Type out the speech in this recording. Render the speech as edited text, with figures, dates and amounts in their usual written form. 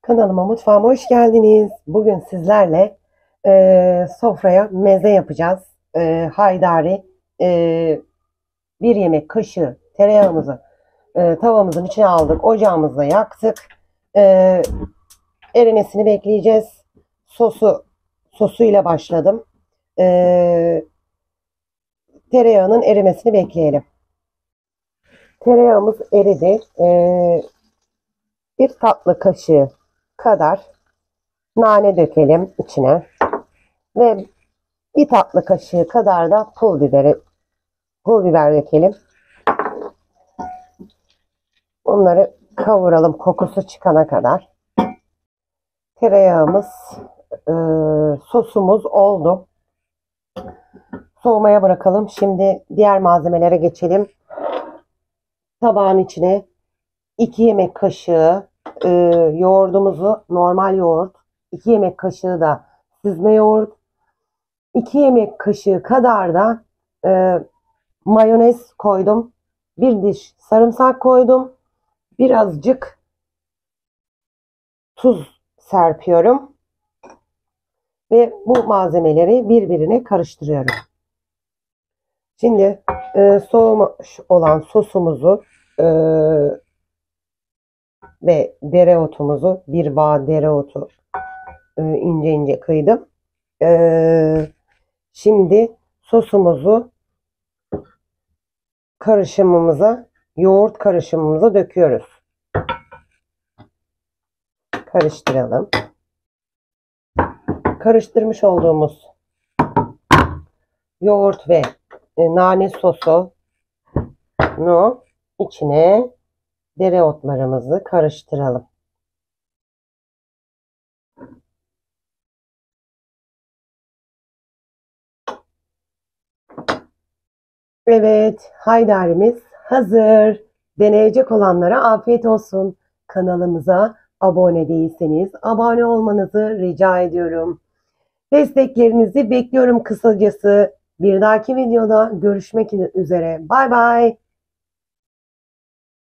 Kanalıma, mutfağıma hoş geldiniz. Bugün sizlerle sofraya meze yapacağız. Haydari, e, bir yemek kaşığı tereyağımızı tavamızın içine aldık. Ocağımızda yaktık. E, Erimesini bekleyeceğiz. Sosuyla başladım. E, Tereyağının erimesini bekleyelim. Tereyağımız eridi. Bir tatlı kaşığı kadar nane dökelim içine ve bir tatlı kaşığı kadar da pul biber dökelim. Onları kavuralım kokusu çıkana kadar. Tereyağımız, sosumuz oldu. Soğumaya bırakalım. Şimdi diğer malzemelere geçelim. Tabağın içine 2 yemek kaşığı yoğurdumuzu, normal yoğurt, 2 yemek kaşığı da süzme yoğurt, 2 yemek kaşığı kadar da mayonez koydum. Bir diş sarımsak koydum. Birazcık tuz serpiyorum. Ve bu malzemeleri birbirine karıştırıyorum. Şimdi soğumuş olan sosumuzu ve dereotumuzu, bir bağ dereotu ince ince kıydım. Şimdi sosumuzu yoğurt karışımımıza döküyoruz. Karıştıralım. Karıştırmış olduğumuz yoğurt ve nane sosunu içine dereotlarımızı karıştıralım. Evet, haydarimiz hazır. Deneyecek olanlara afiyet olsun. Kanalımıza abone değilseniz abone olmanızı rica ediyorum. Desteklerinizi bekliyorum kısacası. Bir dahaki videoda görüşmek üzere. Bay bay.